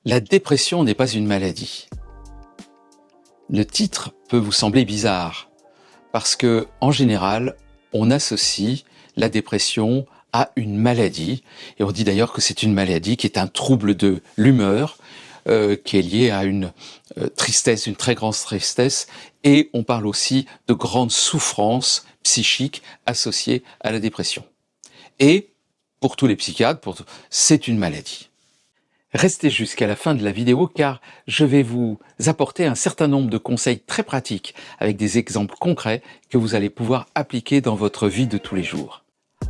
La dépression n'est pas une maladie. Le titre peut vous sembler bizarre, parce que, en général, on associe la dépression à une maladie, et on dit d'ailleurs que c'est une maladie qui est un trouble de l'humeur, qui est lié à une tristesse, une très grande tristesse, et on parle aussi de grandes souffrances psychiques associées à la dépression. Et, pour tous les psychiatres, c'est une maladie. Restez jusqu'à la fin de la vidéo car je vais vous apporter un certain nombre de conseils très pratiques avec des exemples concrets que vous allez pouvoir appliquer dans votre vie de tous les jours.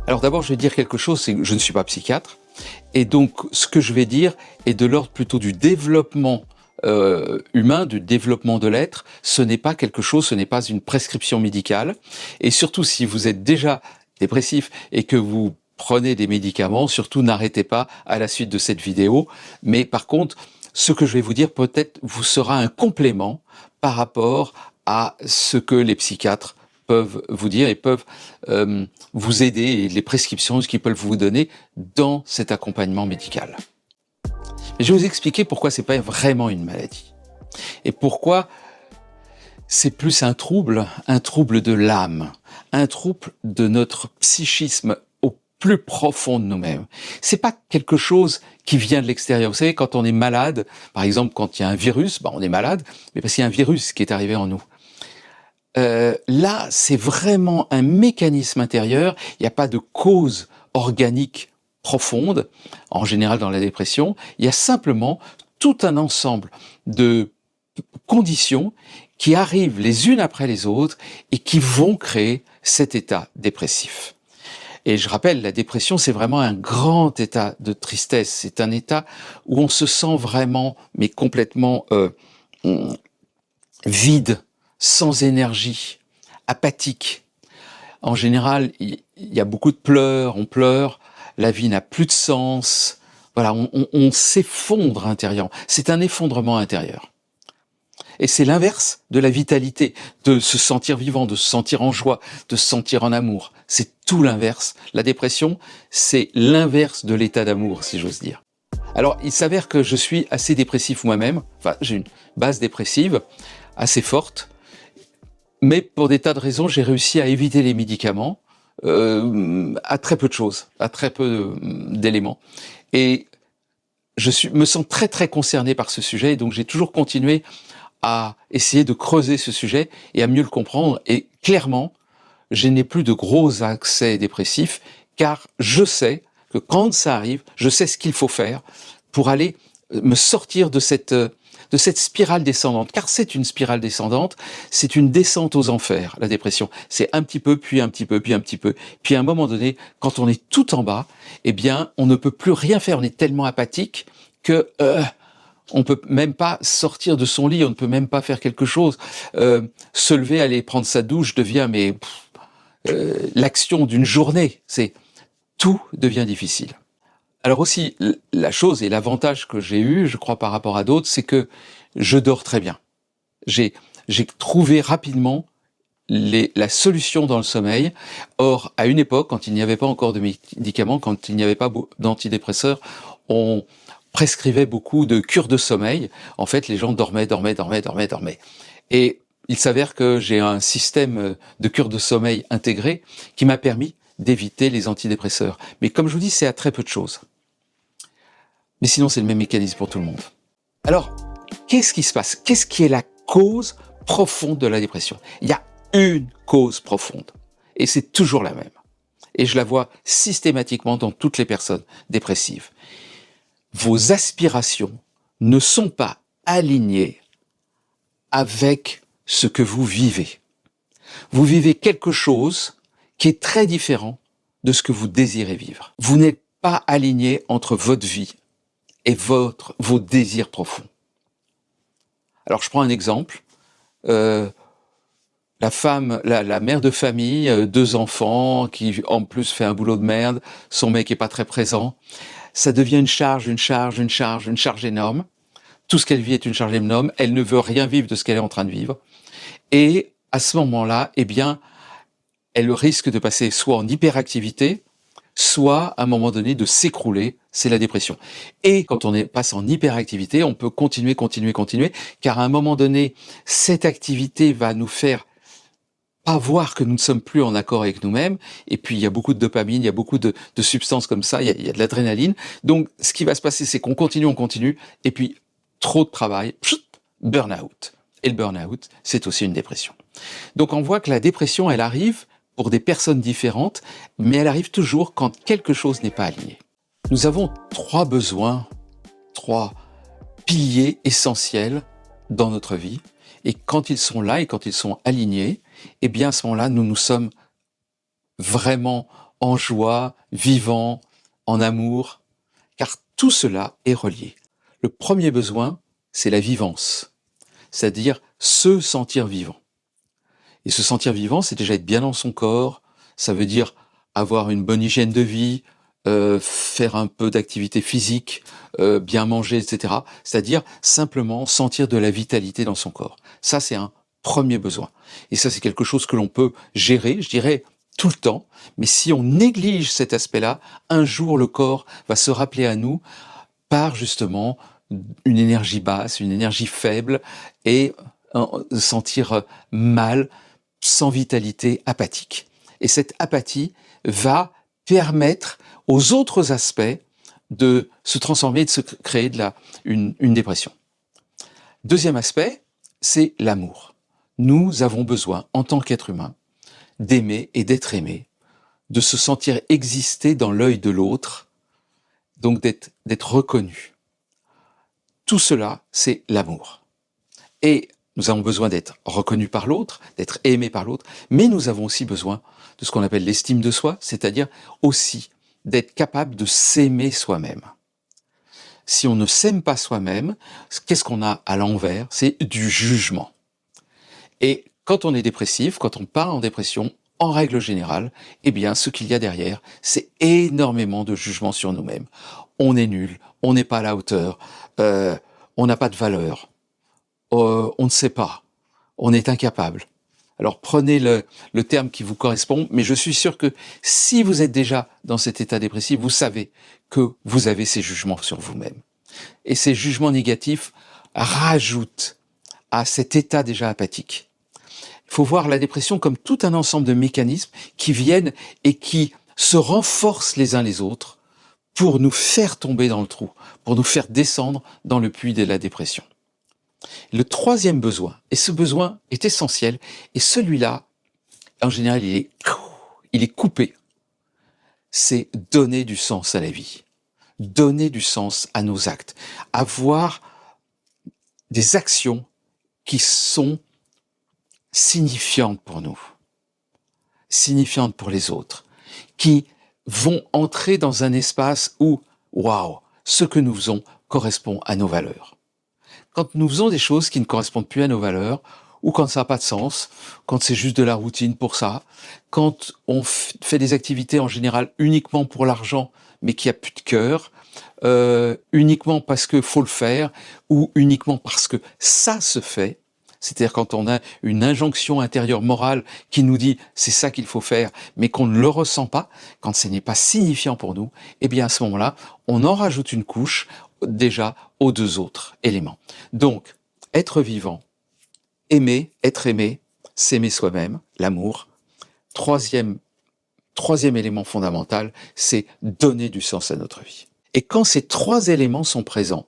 Alors d'abord, je vais dire quelque chose, c'est que je ne suis pas psychiatre et donc ce que je vais dire est de l'ordre plutôt du développement humain, du développement de l'être. Ce n'est pas quelque chose, ce n'est pas une prescription médicale et surtout si vous êtes déjà dépressif et que vous prenez des médicaments, surtout n'arrêtez pas à la suite de cette vidéo. Mais par contre, ce que je vais vous dire peut-être vous sera un complément par rapport à ce que les psychiatres peuvent vous dire et peuvent vous aider, et les prescriptions qu'ils peuvent vous donner dans cet accompagnement médical. Mais je vais vous expliquer pourquoi c'est pas vraiment une maladie et pourquoi c'est plus un trouble de l'âme, un trouble de notre psychisme plus profond de nous-mêmes. C'est pas quelque chose qui vient de l'extérieur. Vous savez, quand on est malade, par exemple, quand il y a un virus, on est malade, mais parce qu'il y a un virus qui est arrivé en nous. Là, c'est vraiment un mécanisme intérieur. Il n'y a pas de cause organique profonde, en général dans la dépression. Il y a simplement tout un ensemble de conditions qui arrivent les unes après les autres et qui vont créer cet état dépressif. Et je rappelle, la dépression, c'est vraiment un grand état de tristesse. C'est un état où on se sent vraiment, mais complètement vide, sans énergie, apathique. En général, il y a beaucoup de pleurs, on pleure, la vie n'a plus de sens. Voilà, on s'effondre intérieurement. C'est un effondrement intérieur. Et c'est l'inverse de la vitalité, de se sentir vivant, de se sentir en joie, de se sentir en amour. C'est tout l'inverse. La dépression, c'est l'inverse de l'état d'amour, si j'ose dire. Alors, il s'avère que je suis assez dépressif moi-même. Enfin, j'ai une base dépressive assez forte. Mais pour des tas de raisons, j'ai réussi à éviter les médicaments à très peu de choses, à très peu d'éléments. Et me sens très très concerné par ce sujet. Et donc, j'ai toujours continué à essayer de creuser ce sujet et à mieux le comprendre. Et clairement, je n'ai plus de gros accès dépressifs, car je sais que quand ça arrive, je sais ce qu'il faut faire pour aller me sortir de cette spirale descendante. Car c'est une spirale descendante, c'est une descente aux enfers, la dépression. C'est un petit peu, puis un petit peu, puis un petit peu. Puis à un moment donné, quand on est tout en bas, eh bien, on ne peut plus rien faire. On est tellement apathique que on peut même pas sortir de son lit, on ne peut même pas faire quelque chose. Se lever, aller prendre sa douche devient l'action d'une journée. Tout devient difficile. Alors aussi, la chose et l'avantage que j'ai eu, je crois par rapport à d'autres, c'est que je dors très bien. J'ai trouvé rapidement la solution dans le sommeil. Or, à une époque, quand il n'y avait pas encore de médicaments, quand il n'y avait pas d'antidépresseurs, on prescrivait beaucoup de cures de sommeil. En fait, les gens dormaient. Et il s'avère que j'ai un système de cures de sommeil intégré qui m'a permis d'éviter les antidépresseurs. Mais comme je vous dis, c'est à très peu de choses. Mais sinon, c'est le même mécanisme pour tout le monde. Alors, qu'est-ce qui se passe? Qu'est-ce qui est la cause profonde de la dépression? Il y a une cause profonde. Et c'est toujours la même. Et je la vois systématiquement dans toutes les personnes dépressives. Vos aspirations ne sont pas alignées avec ce que vous vivez. Vous vivez quelque chose qui est très différent de ce que vous désirez vivre. Vous n'êtes pas aligné entre votre vie et vos désirs profonds. Alors je prends un exemple. La mère de famille, 2 enfants, qui en plus fait un boulot de merde, son mec est pas très présent. Ça devient une charge énorme. Tout ce qu'elle vit est une charge énorme. Elle ne veut rien vivre de ce qu'elle est en train de vivre. Et à ce moment-là, eh bien, elle risque de passer soit en hyperactivité, soit à un moment donné de s'écrouler, c'est la dépression. Et quand passe en hyperactivité, on peut continuer, car à un moment donné, cette activité va nous faire pas voir que nous ne sommes plus en accord avec nous-mêmes, et puis il y a beaucoup de dopamine, il y a beaucoup de substances comme ça, il y a de l'adrénaline. Donc ce qui va se passer, c'est qu'on continue, et puis trop de travail, burn-out. Et le burn-out, c'est aussi une dépression. Donc on voit que la dépression, elle arrive pour des personnes différentes, mais elle arrive toujours quand quelque chose n'est pas aligné. Nous avons 3 besoins, 3 piliers essentiels dans notre vie, et quand ils sont là et quand ils sont alignés, eh bien à ce moment-là, nous sommes vraiment en joie, vivants, en amour, car tout cela est relié. Le premier besoin, c'est la vivance, c'est-à-dire se sentir vivant. Et se sentir vivant, c'est déjà être bien dans son corps, ça veut dire avoir une bonne hygiène de vie, faire un peu d'activité physique, bien manger, etc. C'est-à-dire simplement sentir de la vitalité dans son corps. Ça, c'est un premier besoin. Et ça, c'est quelque chose que l'on peut gérer, je dirais, tout le temps. Mais si on néglige cet aspect-là, un jour, le corps va se rappeler à nous par justement une énergie basse, une énergie faible, et sentir mal, sans vitalité, apathique. Et cette apathie va permettre aux autres aspects de se transformer et de se créer une dépression. Deuxième aspect, c'est l'amour. Nous avons besoin, en tant qu'être humain, d'aimer et d'être aimé, de se sentir exister dans l'œil de l'autre, donc d'être reconnu. Tout cela, c'est l'amour. Et nous avons besoin d'être reconnus par l'autre, d'être aimés par l'autre, mais nous avons aussi besoin de ce qu'on appelle l'estime de soi, c'est-à-dire aussi d'être capable de s'aimer soi-même. Si on ne s'aime pas soi-même, qu'est-ce qu'on a à l'envers? C'est du jugement. Et quand on est dépressif, quand on part en dépression, en règle générale, eh bien, ce qu'il y a derrière, c'est énormément de jugement sur nous-mêmes. On est nul, on n'est pas à la hauteur, on n'a pas de valeur, on ne sait pas, on est incapable. Alors prenez le terme qui vous correspond, mais je suis sûr que si vous êtes déjà dans cet état dépressif, vous savez que vous avez ces jugements sur vous-même. Et ces jugements négatifs rajoutent à cet état déjà apathique. Il faut voir la dépression comme tout un ensemble de mécanismes qui viennent et qui se renforcent les uns les autres pour nous faire tomber dans le trou, pour nous faire descendre dans le puits de la dépression. Le troisième besoin, et ce besoin est essentiel, et celui-là, en général, il est coupé, c'est donner du sens à la vie, donner du sens à nos actes, avoir des actions qui sont signifiantes pour nous, signifiantes pour les autres, qui vont entrer dans un espace où, waouh, ce que nous faisons correspond à nos valeurs. Quand nous faisons des choses qui ne correspondent plus à nos valeurs, ou quand ça n'a pas de sens, quand c'est juste de la routine pour ça, quand on fait des activités en général uniquement pour l'argent, mais qui a plus de cœur, uniquement parce que faut le faire, ou uniquement parce que ça se fait, c'est-à-dire quand on a une injonction intérieure morale qui nous dit c'est ça qu'il faut faire, mais qu'on ne le ressent pas, quand ce n'est pas signifiant pour nous, eh bien à ce moment-là, on en rajoute une couche déjà aux deux autres éléments. Donc, être vivant, aimer, être aimé, s'aimer soi-même, l'amour. Troisième élément fondamental, c'est donner du sens à notre vie. Et quand ces 3 éléments sont présents,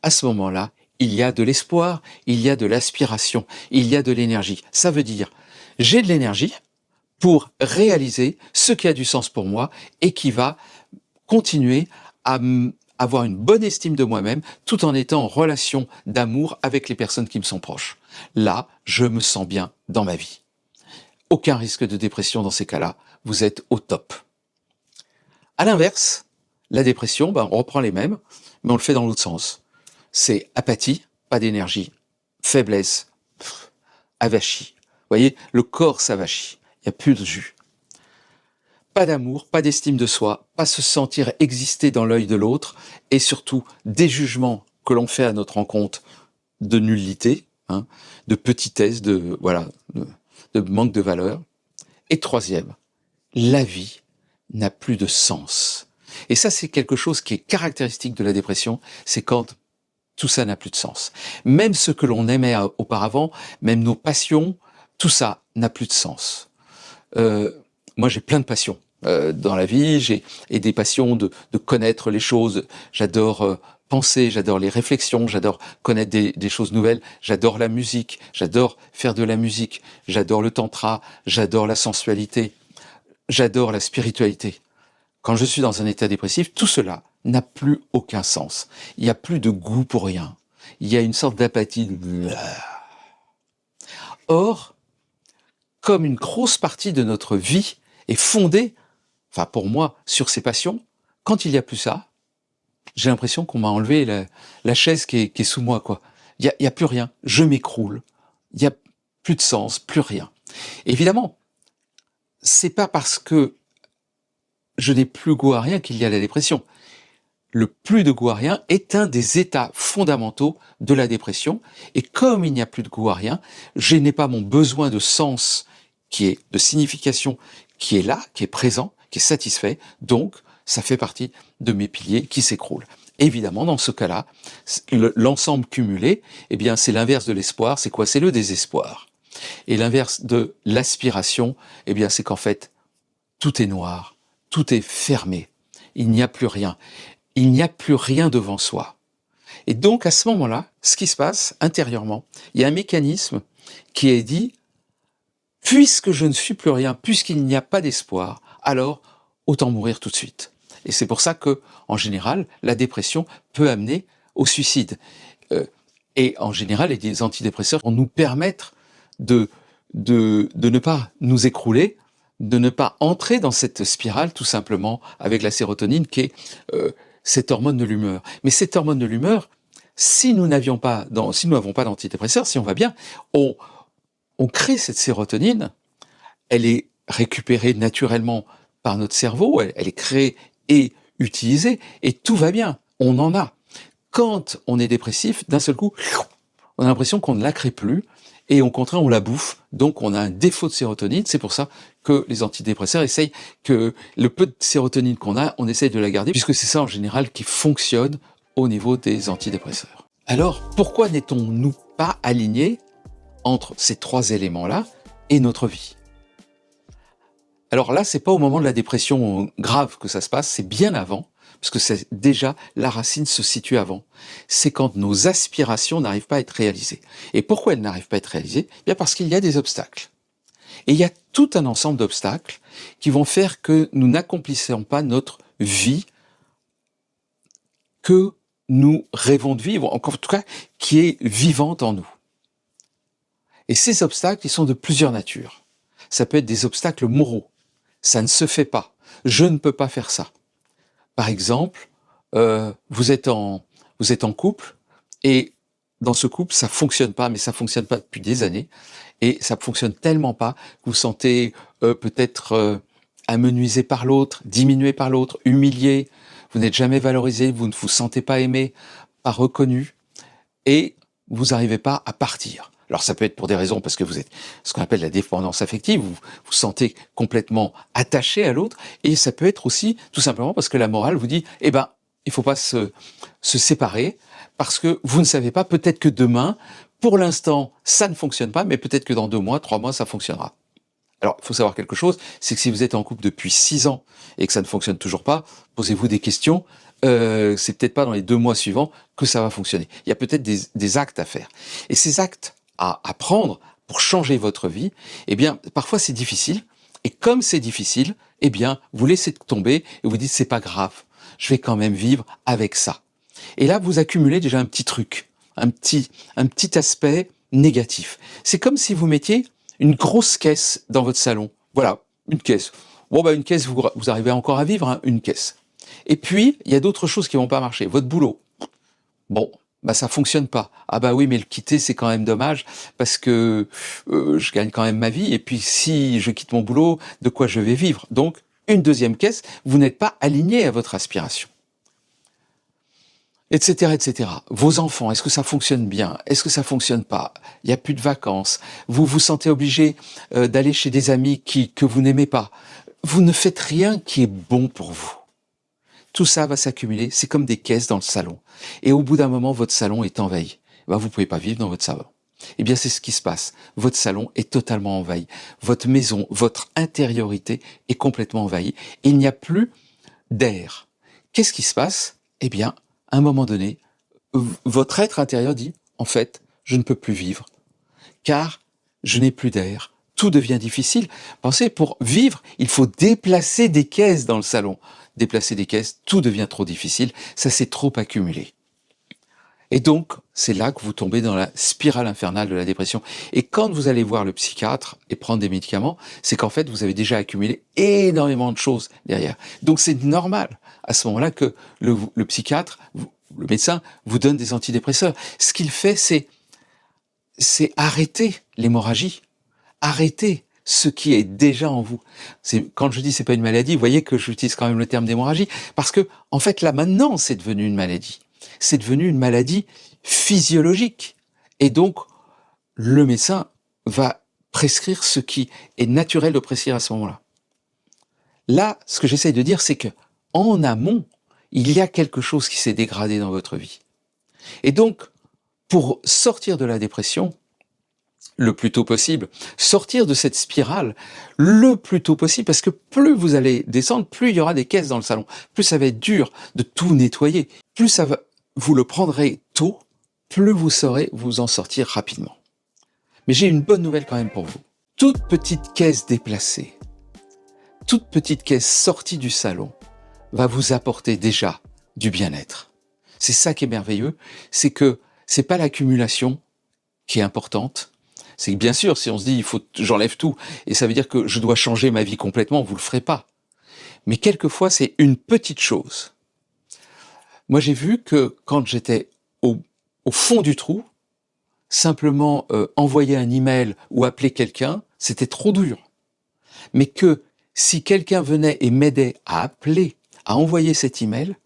à ce moment-là, il y a de l'espoir, il y a de l'aspiration, il y a de l'énergie. Ça veut dire, j'ai de l'énergie pour réaliser ce qui a du sens pour moi et qui va continuer à avoir une bonne estime de moi-même tout en étant en relation d'amour avec les personnes qui me sont proches. Là, je me sens bien dans ma vie. Aucun risque de dépression dans ces cas-là, vous êtes au top. À l'inverse, la dépression, on reprend les mêmes, mais on le fait dans l'autre sens. C'est apathie, pas d'énergie, faiblesse, avachi. Vous voyez, le corps s'avachit, il n'y a plus de jus. Pas d'amour, pas d'estime de soi, pas se sentir exister dans l'œil de l'autre, et surtout des jugements que l'on fait à notre encontre de nullité, de petitesse, de manque de valeur. Et troisième, la vie n'a plus de sens. Et ça, c'est quelque chose qui est caractéristique de la dépression, c'est quand tout ça n'a plus de sens. Même ce que l'on aimait auparavant, même nos passions, tout ça n'a plus de sens. Moi, j'ai plein de passions dans la vie, et des passions de connaître les choses. J'adore penser, j'adore les réflexions, j'adore connaître des choses nouvelles, j'adore la musique, j'adore faire de la musique, j'adore le tantra, j'adore la sensualité, j'adore la spiritualité. Quand je suis dans un état dépressif, tout cela n'a plus aucun sens. Il n'y a plus de goût pour rien. Il y a une sorte d'apathie. Or, comme une grosse partie de notre vie est fondée, enfin pour moi, sur ces passions, quand il n'y a plus ça, j'ai l'impression qu'on m'a enlevé la chaise qui est sous moi, quoi. Il y a plus rien. Je m'écroule. Il n'y a plus de sens, plus rien. Évidemment, c'est pas parce que je n'ai plus goût à rien qu'il y a la dépression. Le plus de goût à rien est un des états fondamentaux de la dépression. Et comme il n'y a plus de goût à rien, je n'ai pas mon besoin de sens, qui est de signification, qui est là, qui est présent, qui est satisfait. Donc, ça fait partie de mes piliers qui s'écroulent. Évidemment, dans ce cas-là, l'ensemble cumulé, eh bien, c'est l'inverse de l'espoir. C'est quoi? C'est le désespoir. Et l'inverse de l'aspiration, eh bien, c'est qu'en fait, tout est noir, tout est fermé. Il n'y a plus rien. Il n'y a plus rien devant soi. Et donc, à ce moment-là, ce qui se passe intérieurement, il y a un mécanisme qui est dit, puisque je ne suis plus rien, puisqu'il n'y a pas d'espoir, alors autant mourir tout de suite. Et c'est pour ça que, en général, la dépression peut amener au suicide. Et en général, les antidépresseurs vont nous permettre de ne pas nous écrouler, de ne pas entrer dans cette spirale, tout simplement, avec la sérotonine, qui est cette hormone de l'humeur. Mais cette hormone de l'humeur, si nous n'avons pas d'antidépresseurs, si on va bien, on crée cette sérotonine, elle est récupérée naturellement par notre cerveau, elle est créée et utilisée, et tout va bien, on en a. Quand on est dépressif, d'un seul coup, on a l'impression qu'on ne la crée plus, et au contraire, on la bouffe, donc on a un défaut de sérotonine. C'est pour ça que les antidépresseurs essayent que le peu de sérotonine qu'on a, on essaye de la garder, puisque c'est ça en général qui fonctionne au niveau des antidépresseurs. Alors, pourquoi n'est-on-nous pas alignés entre ces trois éléments-là et notre vie? Alors là, c'est pas au moment de la dépression grave que ça se passe, c'est bien avant, parce que c'est déjà, la racine se situe avant. C'est quand nos aspirations n'arrivent pas à être réalisées. Et pourquoi elles n'arrivent pas à être réalisées? Bien parce qu'il y a des obstacles. Et il y a tout un ensemble d'obstacles qui vont faire que nous n'accomplissons pas notre vie que nous rêvons de vivre, en tout cas, qui est vivante en nous. Et ces obstacles, ils sont de plusieurs natures. Ça peut être des obstacles moraux. Ça ne se fait pas. Je ne peux pas faire ça. Par exemple, vous êtes en couple, et dans ce couple, ça fonctionne pas, mais ça fonctionne pas depuis des années, et ça fonctionne tellement pas que vous sentez peut-être amenuisé par l'autre, diminué par l'autre, humilié, vous n'êtes jamais valorisé, vous ne vous sentez pas aimé, pas reconnu, et vous n'arrivez pas à partir. Alors ça peut être pour des raisons parce que vous êtes ce qu'on appelle la dépendance affective, vous vous sentez complètement attaché à l'autre, et ça peut être aussi tout simplement parce que la morale vous dit, eh ben, il faut pas se séparer, parce que vous ne savez pas, peut-être que demain, pour l'instant, ça ne fonctionne pas, mais peut-être que dans 2 mois, 3 mois, ça fonctionnera. Alors, il faut savoir quelque chose, c'est que si vous êtes en couple depuis 6 ans et que ça ne fonctionne toujours pas, posez-vous des questions, c'est peut-être pas dans les 2 mois suivants que ça va fonctionner. Il y a peut-être des actes à faire. Et ces actes à prendre pour changer votre vie, eh bien, parfois c'est difficile, et comme c'est difficile, eh bien, vous laissez tomber et vous dites, c'est pas grave, je vais quand même vivre avec ça. Et là, vous accumulez déjà un petit truc, un petit aspect négatif. C'est comme si vous mettiez une grosse caisse dans votre salon. Voilà, une caisse. Bon, bah, une caisse, vous arrivez encore à vivre, hein, une caisse. Et puis, il y a d'autres choses qui vont pas marcher. Votre boulot. Bon, bah, ça fonctionne pas. Ah bah oui, mais le quitter, c'est quand même dommage, parce que je gagne quand même ma vie, et puis si je quitte mon boulot, de quoi je vais vivre? Donc, une deuxième caisse, vous n'êtes pas aligné à votre aspiration. Etc., etc. Vos enfants, est-ce que ça fonctionne bien? Est-ce que ça fonctionne pas? Il n'y a plus de vacances. Vous vous sentez obligé d'aller chez des amis que vous n'aimez pas. vous ne faites rien qui est bon pour vous. Tout ça va s'accumuler, c'est comme des caisses dans le salon. Et au bout d'un moment, votre salon est envahi. Ben, vous ne pouvez pas vivre dans votre salon. Eh bien, c'est ce qui se passe. Votre salon est totalement envahi. Votre maison, votre intériorité est complètement envahie. Il n'y a plus d'air. Qu'est-ce qui se passe? Eh bien, à un moment donné, votre être intérieur dit, en fait, je ne peux plus vivre, car je n'ai plus d'air. Tout devient difficile. Pensez, pour vivre, il faut déplacer des caisses dans le salon. Déplacer des caisses, tout devient trop difficile, ça s'est trop accumulé. Et donc, c'est là que vous tombez dans la spirale infernale de la dépression. Et quand vous allez voir le psychiatre et prendre des médicaments, c'est qu'en fait, vous avez déjà accumulé énormément de choses derrière. Donc c'est normal à ce moment-là que le psychiatre, le médecin, vous donne des antidépresseurs. Ce qu'il fait, c'est arrêter l'hémorragie, arrêter ce qui est déjà en vous. Quand je dis c'est pas une maladie, vous voyez que j'utilise quand même le terme d'hémorragie, parce que en fait là maintenant c'est devenu une maladie. C'est devenu une maladie physiologique. Et donc le médecin va prescrire ce qui est naturel de prescrire à ce moment-là. Là, ce que j'essaye de dire, c'est que en amont, il y a quelque chose qui s'est dégradé dans votre vie. Et donc, pour sortir de la dépression, le plus tôt possible, sortir de cette spirale le plus tôt possible, parce que plus vous allez descendre, plus il y aura des caisses dans le salon, plus ça va être dur de tout nettoyer, plus ça va, vous le prendrez tôt, plus vous saurez vous en sortir rapidement. Mais j'ai une bonne nouvelle quand même pour vous. Toute petite caisse déplacée, toute petite caisse sortie du salon va vous apporter déjà du bien-être. C'est ça qui est merveilleux, c'est que c'est pas l'accumulation qui est importante. C'est que bien sûr, si on se dit, il faut, j'enlève tout, et ça veut dire que je dois changer ma vie complètement, vous le ferez pas. Mais quelquefois, c'est une petite chose. Moi, j'ai vu que quand j'étais au fond du trou, simplement envoyer un email ou appeler quelqu'un, c'était trop dur. Mais que si quelqu'un venait et m'aidait à appeler, à envoyer cet email,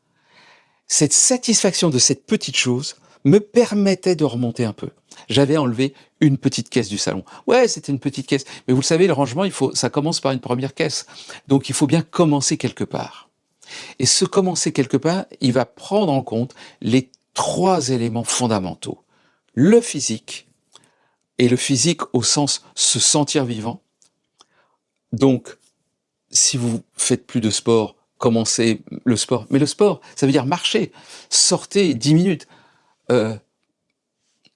cette satisfaction de cette petite chose me permettait de remonter un peu. J'avais enlevé une petite caisse du salon. Ouais, c'était une petite caisse. Mais vous le savez, le rangement, ça commence par une première caisse. Donc il faut bien commencer quelque part. Et ce commencer quelque part, il va prendre en compte les 3 éléments fondamentaux. Le physique, et le physique au sens se sentir vivant. Donc, si vous faites plus de sport, commencez le sport. Mais le sport, ça veut dire marcher. Sortez 10 minutes. Un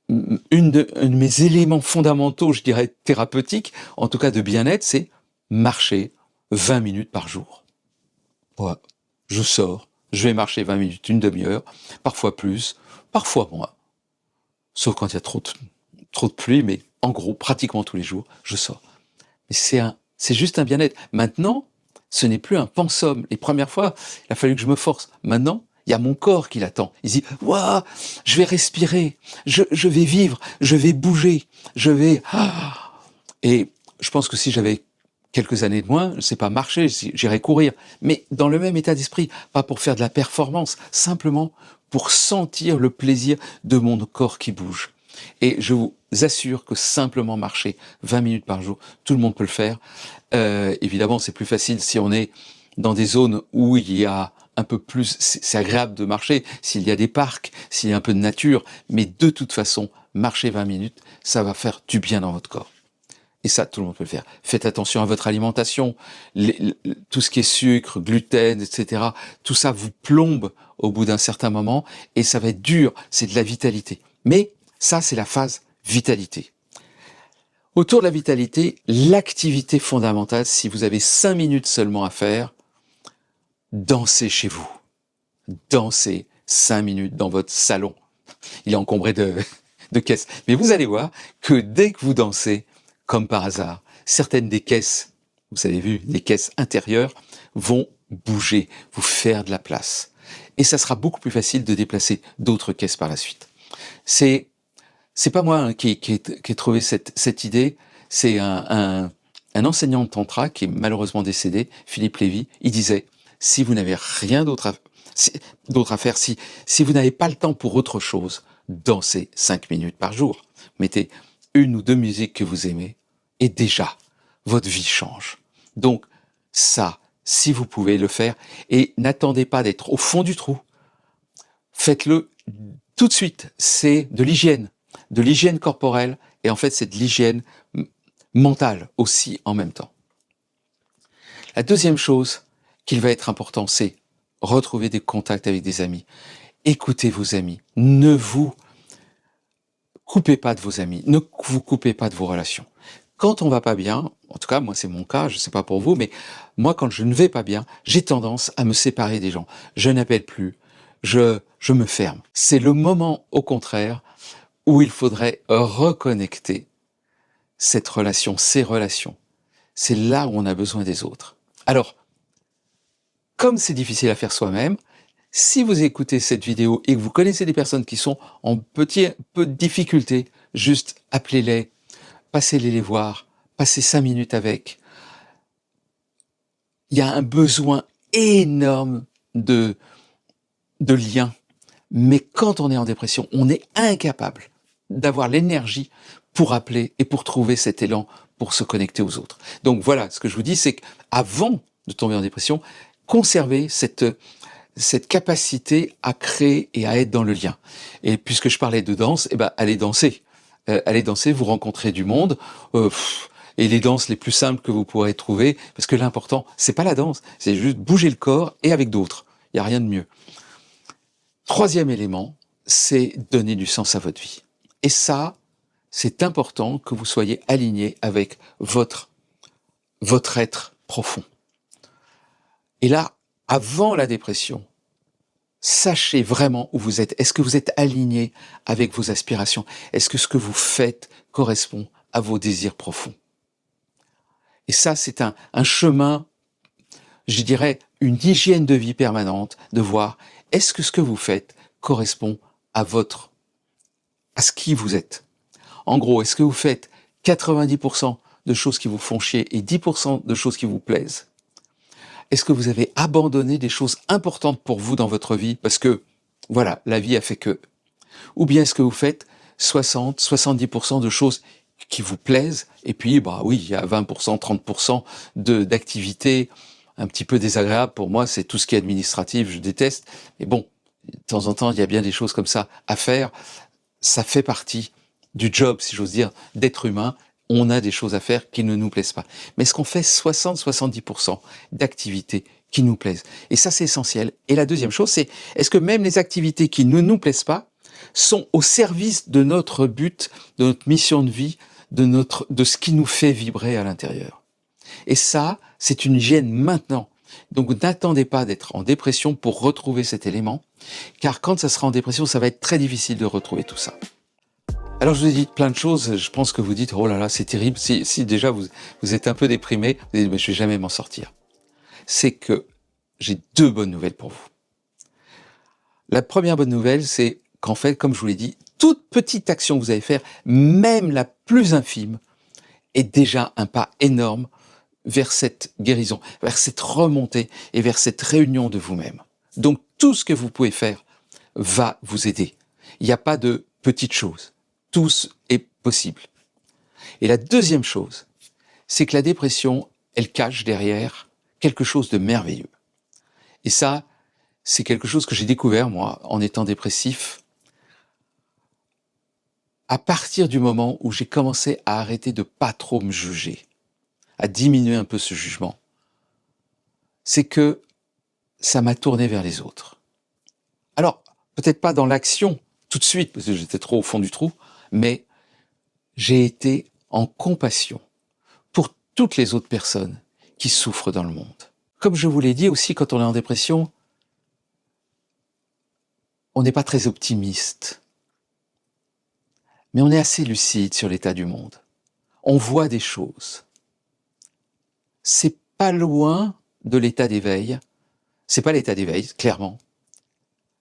de mes éléments fondamentaux, je dirais thérapeutiques, en tout cas de bien-être, c'est marcher 20 minutes par jour. Ouais. Je sors, je vais marcher 20 minutes, une demi-heure, parfois plus, parfois moins. Sauf quand il y a trop de pluie, mais en gros, pratiquement tous les jours, je sors. Mais c'est juste un bien-être. Maintenant, ce n'est plus un pensum. Les premières fois, il a fallu que je me force. Maintenant, il y a mon corps qui l'attend. Il dit, waouh, je vais respirer, je vais vivre, je vais bouger, je vais... Et je pense que si j'avais quelques années de moins, je ne sais pas marcher, j'irais courir. Mais dans le même état d'esprit, pas pour faire de la performance, simplement pour sentir le plaisir de mon corps qui bouge. Et je vous assure que simplement marcher 20 minutes par jour, tout le monde peut le faire. Évidemment, c'est plus facile si on est dans des zones où il y a un peu plus, c'est agréable de marcher, s'il y a des parcs, s'il y a un peu de nature, mais de toute façon, marcher 20 minutes, ça va faire du bien dans votre corps. Et ça, tout le monde peut le faire. Faites attention à votre alimentation, tout ce qui est sucre, gluten, etc. Tout ça vous plombe au bout d'un certain moment, et ça va être dur, c'est de la vitalité. Mais ça, c'est la phase vitalité. Autour de la vitalité, l'activité fondamentale, si vous avez 5 minutes seulement à faire, dansez chez vous. Dansez 5 minutes dans votre salon. Il est encombré de caisses. Mais vous allez voir que dès que vous dansez, comme par hasard, certaines des caisses, vous avez vu, les caisses intérieures, vont bouger, vous faire de la place. Et ça sera beaucoup plus facile de déplacer d'autres caisses par la suite. C'est pas moi qui ai trouvé cette idée, c'est un enseignant de tantra qui est malheureusement décédé, Philippe Lévy. Il disait, si vous n'avez rien d'autre à faire, si vous n'avez pas le temps pour autre chose, dansez 5 minutes par jour. Mettez 1 ou 2 musiques que vous aimez, et déjà, votre vie change. Donc, ça, si vous pouvez le faire, et n'attendez pas d'être au fond du trou. Faites-le tout de suite. C'est de l'hygiène corporelle, et en fait, c'est de l'hygiène mentale aussi en même temps. La deuxième chose qu'il va être important, c'est retrouver des contacts avec des amis. Écoutez vos amis. Ne vous coupez pas de vos amis. Ne vous coupez pas de vos relations. Quand on va pas bien, en tout cas, moi c'est mon cas, je sais pas pour vous, mais moi quand je ne vais pas bien, j'ai tendance à me séparer des gens. Je n'appelle plus. Je me ferme. C'est le moment, au contraire, où il faudrait reconnecter cette relation, ces relations. C'est là où on a besoin des autres. Alors, comme c'est difficile à faire soi-même, si vous écoutez cette vidéo et que vous connaissez des personnes qui sont en petit peu de difficulté, juste appelez-les, passez-les les voir, passez 5 minutes avec. Il y a un besoin énorme de liens. Mais quand on est en dépression, on est incapable d'avoir l'énergie pour appeler et pour trouver cet élan pour se connecter aux autres. Donc voilà, ce que je vous dis, c'est qu'avant de tomber en dépression, conservez cette capacité à créer et à être dans le lien. Et puisque je parlais de danse, eh ben, allez danser. Allez danser, vous rencontrez du monde, et les danses les plus simples que vous pourrez trouver, parce que l'important, c'est pas la danse, c'est juste bouger le corps et avec d'autres. Il n'y a rien de mieux. Troisième élément, c'est donner du sens à votre vie. Et ça, c'est important que vous soyez aligné avec votre être profond. Et là, avant la dépression, sachez vraiment où vous êtes. Est-ce que vous êtes aligné avec vos aspirations? Est-ce que ce que vous faites correspond à vos désirs profonds? Et ça, c'est un chemin, je dirais, une hygiène de vie permanente, de voir est-ce que ce que vous faites correspond à ce qui vous êtes. En gros, est-ce que vous faites 90% de choses qui vous font chier et 10% de choses qui vous plaisent? Est-ce que vous avez abandonné des choses importantes pour vous dans votre vie parce que, voilà, la vie a fait que? Ou bien est-ce que vous faites 60-70% de choses qui vous plaisent et puis, bah oui, il y a 20%, 30% d'activités un petit peu désagréables. Pour moi, c'est tout ce qui est administratif, je déteste. Mais bon, de temps en temps, il y a bien des choses comme ça à faire. Ça fait partie du job, si j'ose dire, d'être humain. On a des choses à faire qui ne nous plaisent pas. Mais est-ce qu'on fait 60-70% d'activités qui nous plaisent? Et ça, c'est essentiel. Et la deuxième chose, c'est est-ce que même les activités qui ne nous plaisent pas sont au service de notre but, de notre mission de vie, de ce qui nous fait vibrer à l'intérieur? Et ça, c'est une hygiène maintenant. Donc n'attendez pas d'être en dépression pour retrouver cet élément, car quand ça sera en dépression, ça va être très difficile de retrouver tout ça. Alors je vous ai dit plein de choses, je pense que vous dites « Oh là là, c'est terrible », si déjà vous êtes un peu déprimé, vous dites « Mais je vais jamais m'en sortir ». C'est que j'ai deux bonnes nouvelles pour vous. La première bonne nouvelle, c'est qu'en fait, comme je vous l'ai dit, toute petite action que vous allez faire, même la plus infime, est déjà un pas énorme vers cette guérison, vers cette remontée et vers cette réunion de vous-même. Donc tout ce que vous pouvez faire va vous aider. Il n'y a pas de petites choses. Tout est possible. Et la deuxième chose, c'est que la dépression, elle cache derrière quelque chose de merveilleux. Et ça, c'est quelque chose que j'ai découvert, moi, en étant dépressif, à partir du moment où j'ai commencé à arrêter de pas trop me juger, à diminuer un peu ce jugement. C'est que ça m'a tourné vers les autres. Alors, peut-être pas dans l'action, tout de suite, parce que j'étais trop au fond du trou, mais j'ai été en compassion pour toutes les autres personnes qui souffrent dans le monde. Comme je vous l'ai dit aussi, quand on est en dépression, on n'est pas très optimiste, mais on est assez lucide sur l'état du monde. On voit des choses. C'est pas loin de l'état d'éveil. C'est pas l'état d'éveil, clairement.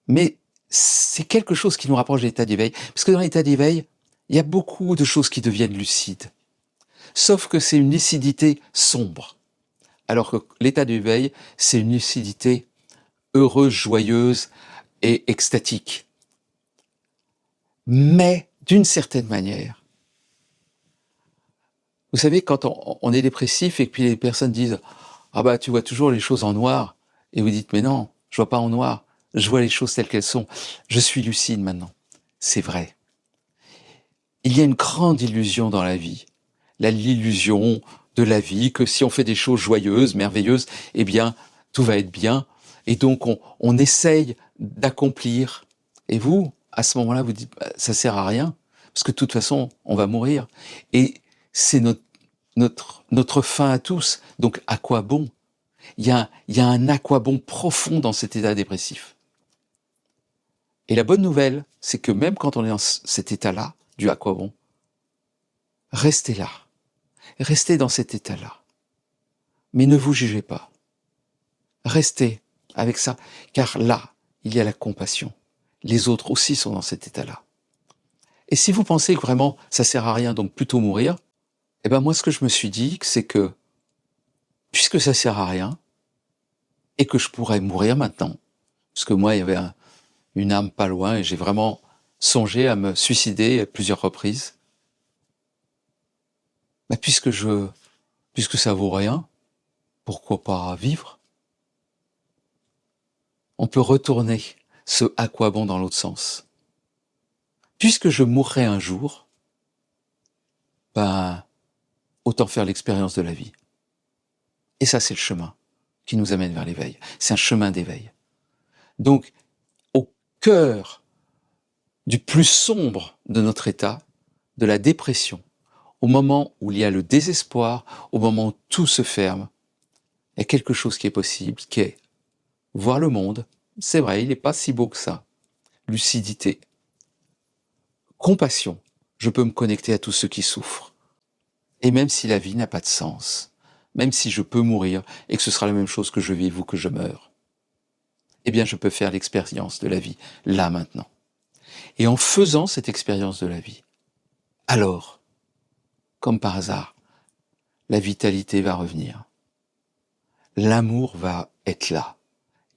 Mais c'est quelque chose qui nous rapproche de l'état d'éveil. Parce que dans l'état d'éveil, il y a beaucoup de choses qui deviennent lucides. Sauf que c'est une lucidité sombre. Alors que l'état d'éveil, c'est une lucidité heureuse, joyeuse et extatique. Mais, d'une certaine manière, vous savez, quand on est dépressif et puis les personnes disent ah bah tu vois toujours les choses en noir, et vous dites, mais non, je vois pas en noir, je vois les choses telles qu'elles sont, je suis lucide maintenant. C'est vrai. Il y a une grande illusion dans la vie, l'illusion de la vie, que si on fait des choses joyeuses, merveilleuses, eh bien, tout va être bien, et donc on essaye d'accomplir. Et vous, à ce moment-là, vous dites, bah, ça sert à rien, parce que de toute façon, on va mourir. Et c'est notre fin à tous, donc à quoi bon? Il y a un à quoi bon profond dans cet état dépressif. Et la bonne nouvelle, c'est que même quand on est dans cet état-là, du à quoi bon, restez là. Restez dans cet état-là. Mais ne vous jugez pas. Restez avec ça, car là, il y a la compassion. Les autres aussi sont dans cet état-là. Et si vous pensez que vraiment ça sert à rien, donc plutôt mourir, eh ben moi ce que je me suis dit, c'est que puisque ça sert à rien, et que je pourrais mourir maintenant, parce que moi il y avait une âme pas loin, et j'ai vraiment songé à me suicider à plusieurs reprises, bah puisque ça vaut rien, pourquoi pas vivre? On peut retourner ce à quoi bon dans l'autre sens. Puisque je mourrai un jour, ben, autant faire l'expérience de la vie. Et ça, c'est le chemin qui nous amène vers l'éveil. C'est un chemin d'éveil. Donc, au cœur du plus sombre de notre état, de la dépression, au moment où il y a le désespoir, au moment où tout se ferme, il y a quelque chose qui est possible, qui est voir le monde. C'est vrai, il n'est pas si beau que ça. Lucidité. Compassion. Je peux me connecter à tous ceux qui souffrent. Et même si la vie n'a pas de sens, même si je peux mourir et que ce sera la même chose que je vive ou que je meure, eh bien je peux faire l'expérience de la vie, là, maintenant. Et en faisant cette expérience de la vie, alors, comme par hasard, la vitalité va revenir. L'amour va être là.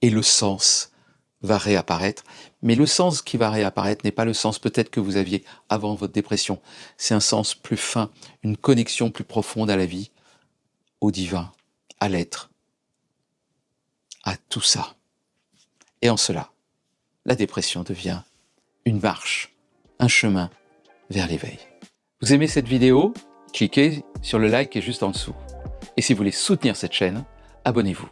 Et le sens va réapparaître. Mais le sens qui va réapparaître n'est pas le sens peut-être que vous aviez avant votre dépression. C'est un sens plus fin, une connexion plus profonde à la vie, au divin, à l'être, à tout ça. Et en cela, la dépression devient une marche, un chemin vers l'éveil. Vous aimez cette vidéo? Cliquez sur le like qui est juste en dessous. Et si vous voulez soutenir cette chaîne, abonnez-vous.